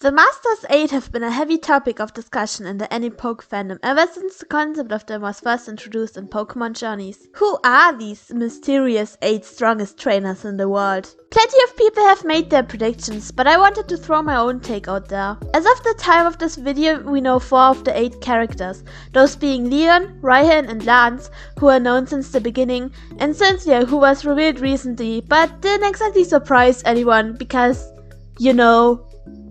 The Masters 8 have been a heavy topic of discussion in the anime poke fandom ever since the concept of them was first introduced in Pokemon Journeys. Who are these mysterious 8 strongest trainers in the world? Plenty of people have made their predictions, but I wanted to throw my own take out there. As of the time of this video, we know 4 of the 8 characters, those being Leon, Raihan and Lance, who are known since the beginning, and Cynthia, who was revealed recently, but didn't exactly surprise anyone because, you know,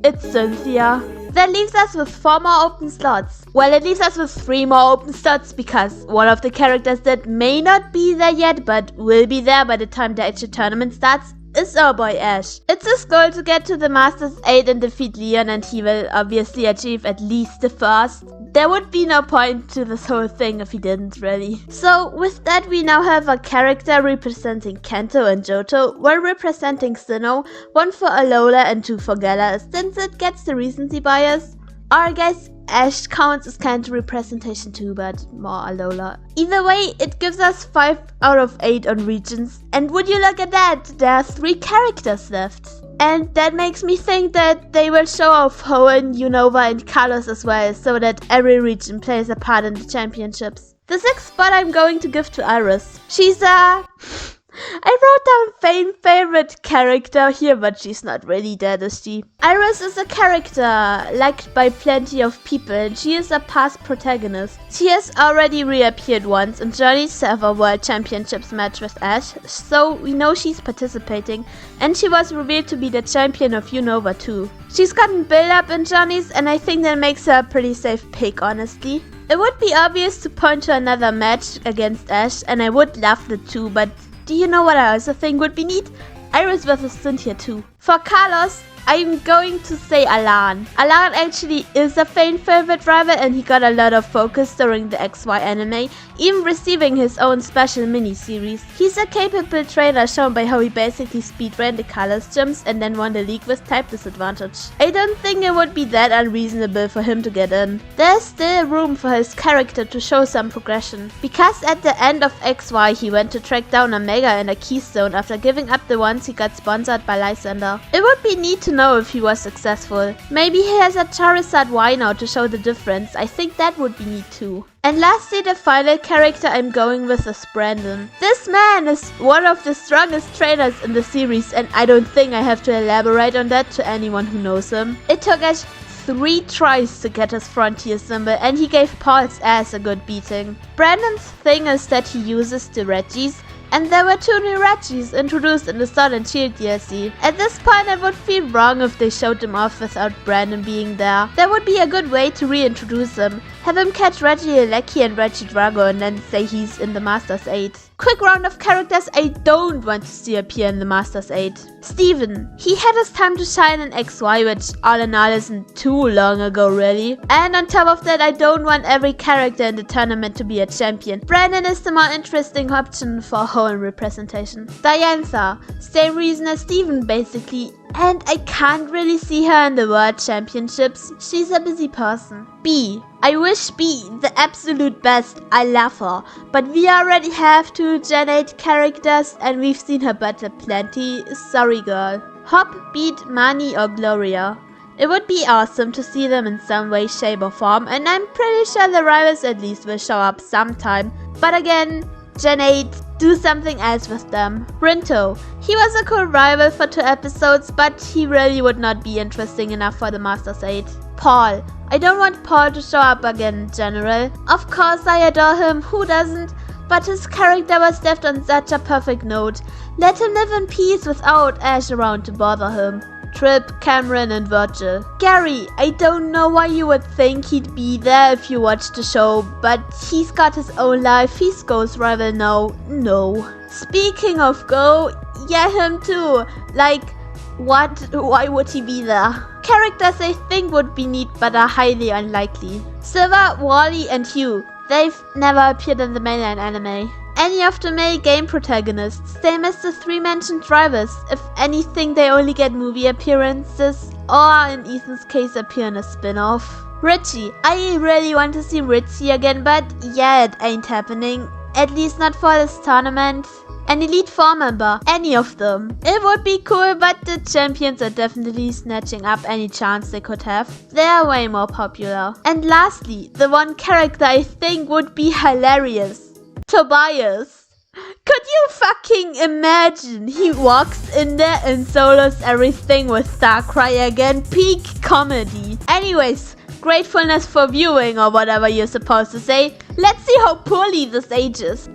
it's Cynthia. That leaves us with 4 more open slots. Well, it leaves us with 3 more open slots because one of the characters that may not be there yet but will be there by the time the actual tournament starts is our boy Ash. It's his goal to get to the Masters 8 and defeat Leon, and he will obviously achieve at least the first. There would be no point to this whole thing if he didn't, really. So with that, we now have a character representing Kanto and Johto, one representing Sinnoh, one for Alola and 2 for Galar, since it gets the recency bias. Or I guess Ash counts as Kanto representation too, but more Alola. Either way, it gives us 5 out of 8 on regions. And would you look at that, there are 3 characters left. And that makes me think that they will show off Hoenn, Unova and Kalos as well, so that every region plays a part in the championships. The 6th spot I'm going to give to Iris. She's I wrote down fan favorite character here, but she's not really that, is she? Iris is a character liked by plenty of people, and she is a past protagonist. She has already reappeared once in Journey's Server World Championships match with Ash, so we know she's participating, and she was revealed to be the champion of Unova too. She's gotten build up in Journeys, and I think that makes her a pretty safe pick, honestly. It would be obvious to point to another match against Ash, and I would love the two, but do you know what I also think would be neat? Iris vs Cynthia too. For Kalos, I'm going to say Alan. Alan actually is a fan favorite rival, and he got a lot of focus during the XY anime, even receiving his own special mini-series. He's a capable trainer shown by how he basically speedran the Kalos gyms and then won the league with type disadvantage. I don't think it would be that unreasonable for him to get in. There's still room for his character to show some progression, because at the end of XY he went to track down a Mega and a Keystone after giving up the ones he got sponsored by Lysander. It would be neat to know if he was successful. Maybe he has a Charizard Y now to show the difference. I think that would be neat too. And lastly, the final character I'm going with is Brandon. This man is one of the strongest trainers in the series, and I don't think I have to elaborate on that to anyone who knows him. It took Ash 3 tries to get his frontier symbol, and he gave Paul's ass a good beating. Brandon's thing is that he uses the Regis, and there were 2 new Regis introduced in the Sword and Shield DLC. At this point, it would feel wrong if they showed them off without Brandon being there. That would be a good way to reintroduce him. Have him catch Regieleki and Regidrago and then say he's in the Masters 8. Quick round of characters I don't want to see appear in the Masters 8. Steven. He had his time to shine in XY, which all in all isn't too long ago really. And on top of that, I don't want every character in the tournament to be a champion. Brandon is the more interesting option for whole representation. Dianza. Same reason as Steven basically. And I can't really see her in the World Championships. She's a busy person. B. I wish B the absolute best. I love her. But we already have 2 Gen 8 characters and we've seen her battle plenty. Sorry girl. Hop, Beat, Mani or Gloria. It would be awesome to see them in some way, shape or form, and I'm pretty sure the rivals at least will show up sometime. But again, Gen 8, do something else with them. Rinto. He was a cool rival for 2 episodes, but he really would not be interesting enough for the Masters 8. Paul. I don't want Paul to show up again in general. Of course I adore him, who doesn't? But his character was left on such a perfect note. Let him live in peace without Ash around to bother him. Trip, Cameron and Virgil. Gary, I don't know why you would think he'd be there if you watched the show, but he's got his own life, he's Go's rival now. No. Speaking of Go, yeah, him too. Like, what? Why would he be there? Characters I think would be neat but are highly unlikely. Silver, Wally and Hugh. They've never appeared in the mainline anime. Any of the male game protagonists, same as the 3 mentioned rivals. If anything, they only get movie appearances, or in Ethan's case appear in a spin-off. Richie. I really want to see Richie again, but yeah, it ain't happening. At least not for this tournament. An Elite Four member, any of them. It would be cool, but the champions are definitely snatching up any chance they could have. They are way more popular. And lastly, the one character I think would be hilarious. Tobias. Could you fucking imagine? He walks in there and solos everything with Darkrai again. Peak comedy. Anyways, gratefulness for viewing or whatever you're supposed to say. Let's see how poorly this ages.